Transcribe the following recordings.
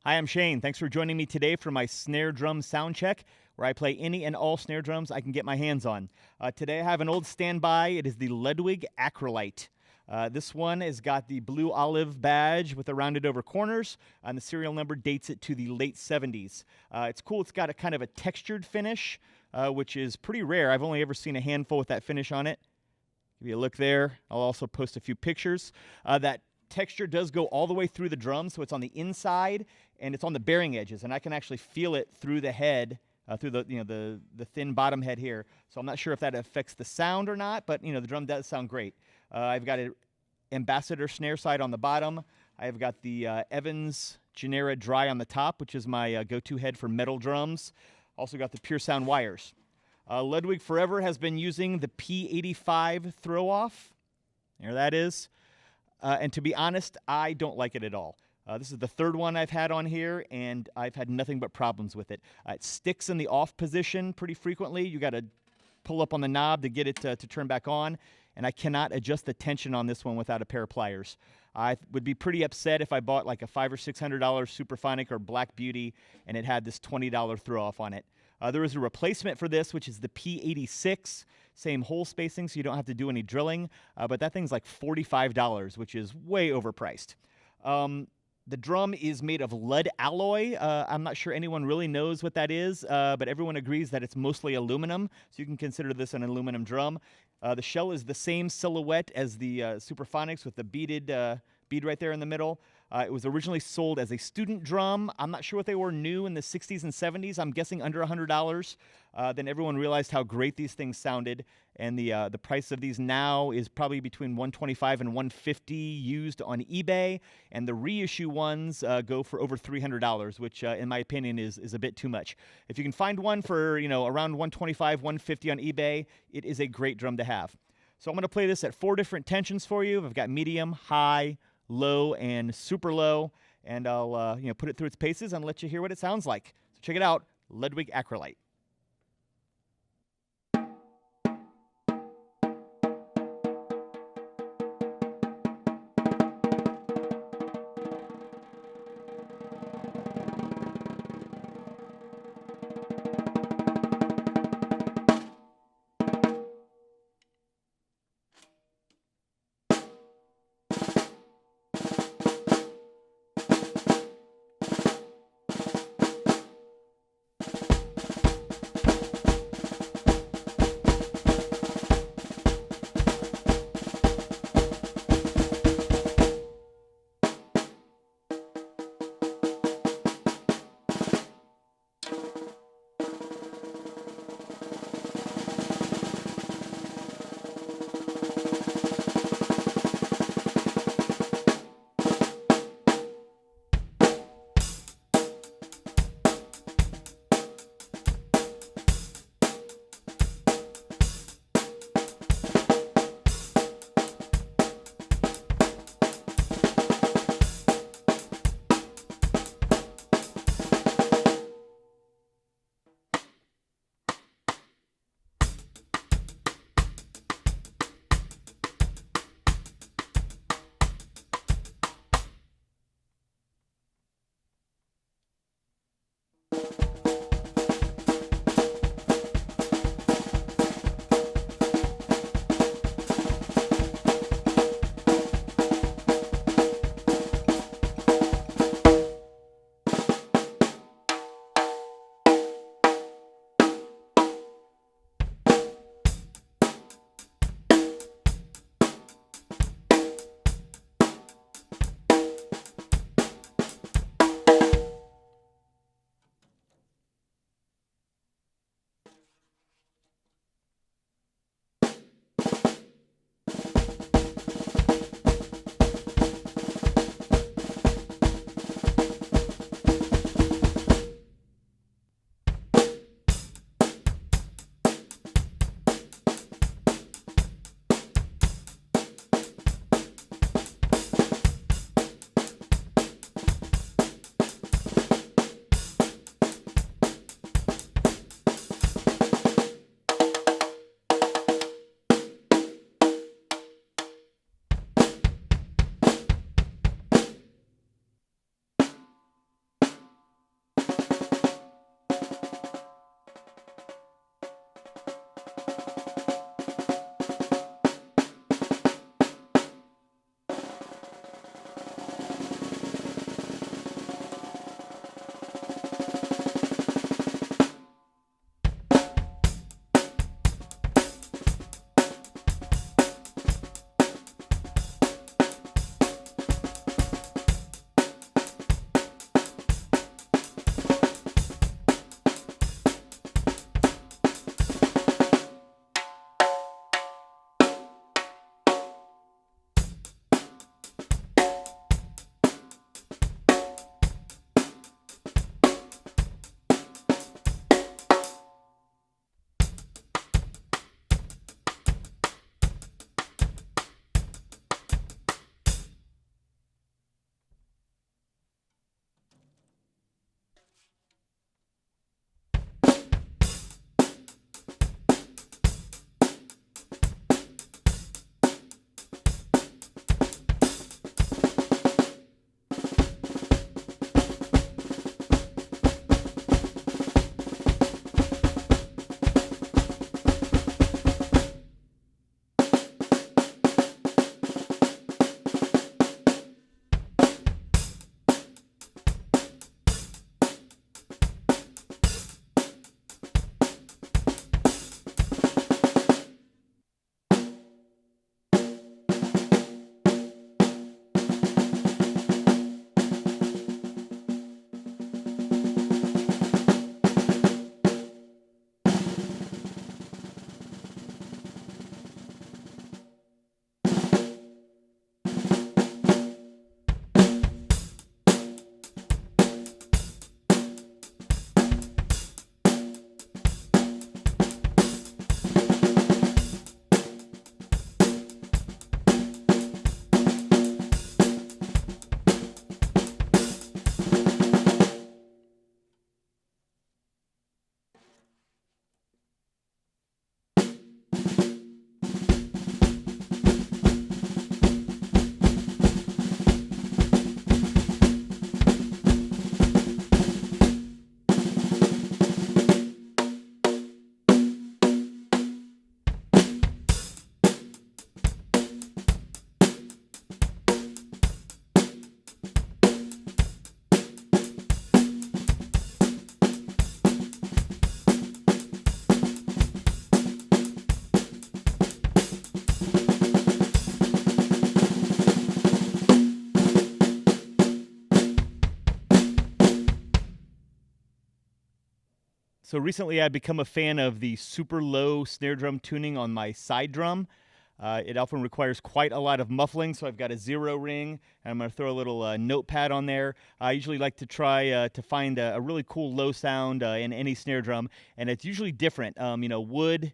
Hi, I'm Shane. Thanks for joining me today for my snare drum sound check, where I play any and all snare drums I can get my hands on. Today I have an old standby. It is the Ludwig Acrolite. This one has got the blue olive badge with the rounded over corners, and the serial number dates it to the late 70s. It's cool. It's got a kind of a textured finish, which is pretty rare. I've only ever seen a handful with that finish on it. Give you a look there. I'll also post a few pictures. That texture does go all the way through the drum, so it's on the inside and it's on the bearing edges, and I can actually feel it through the head, through the thin bottom head here. So I'm not sure if that affects the sound or not, but the drum does sound great. I've got an ambassador snare side on the bottom. I've got the Evans Genera Dry on the top, which is my go-to head for metal drums. Also got the Pure Sound wires. Ludwig forever has been using the P85 throw-off. There that is. And to be honest, I don't like it at all. This is the third one I've had on here, and I've had nothing but problems with it. It sticks in the off position pretty frequently. You got to pull up on the knob to get it to turn back on, and I cannot adjust the tension on this one without a pair of pliers. I would be pretty upset if I bought like a $500 or $600 Superphonic or Black Beauty and it had this $20 throw-off on it. There is a replacement for this, which is the P86, same hole spacing, so you don't have to do any drilling, but that thing's like $45, which is way overpriced. The drum is made of lead alloy. I'm not sure anyone really knows what that is, but everyone agrees that it's mostly aluminum, so you can consider this an aluminum drum. The shell is the same silhouette as the Superphonics with the beaded bead right there in the middle. It was originally sold as a student drum. I'm not sure what they were new in the 60s and 70s. I'm guessing under $100. Then everyone realized how great these things sounded, and the price of these now is probably between $125 and $150 used on eBay, and the reissue ones go for over $300, which in my opinion is a bit too much. If you can find one for around $125, $150 on eBay, it is a great drum to have. So I'm going to play this at 4 different tensions for you. I've got medium, high, low, and super low, and I'll put it through its paces and let you hear what it sounds like. So check it out, Ludwig Acrolite. So recently I've become a fan of the super low snare drum tuning on my side drum. It often requires quite a lot of muffling, so I've got a 0 ring, and I'm going to throw a little notepad on there. I usually like to try to find a really cool low sound in any snare drum, and it's usually different. Wood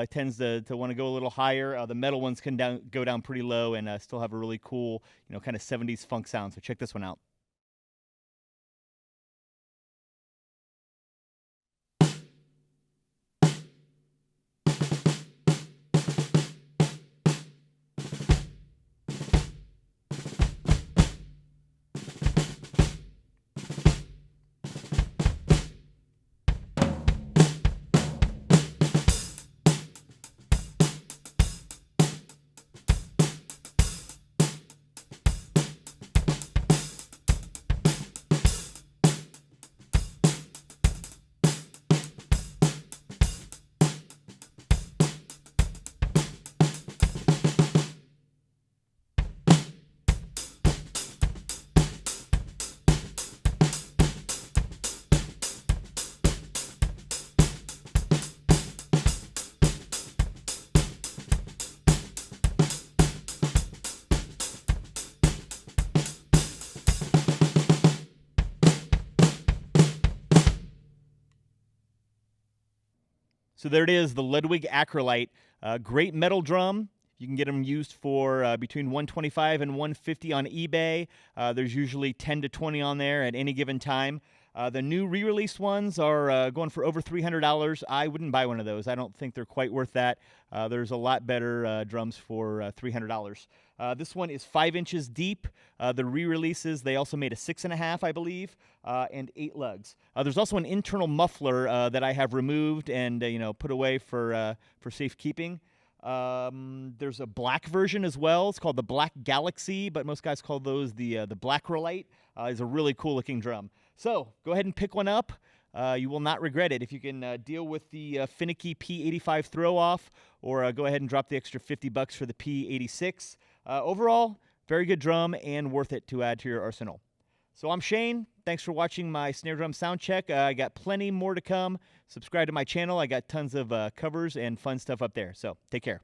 tends to want to go a little higher. The metal ones can go down pretty low and still have a really cool, kind of 70s funk sound. So check this one out. So there it is, the Ludwig Acrolite. Great metal drum. You can get them used for between $125 and $150 on eBay. There's usually 10 to 20 on there at any given time. The new re-released ones are going for over $300. I wouldn't buy one of those. I don't think they're quite worth that. There's a lot better drums for $300. This one is 5 inches deep. The re-releases, they also made a 6.5, I believe, and 8 lugs. There's also an internal muffler that I have removed and put away for safekeeping. There's a black version as well. It's called the Black Galaxy, but most guys call those the Blackrolite. It's a really cool looking drum. So go ahead and pick one up. You will not regret it if you can deal with the finicky P85 throw off, or go ahead and drop the extra $50 for the P86. Overall, very good drum and worth it to add to your arsenal. So I'm Shane. Thanks for watching my snare drum sound check. I got plenty more to come. Subscribe to my channel. I got tons of covers and fun stuff up there. So take care.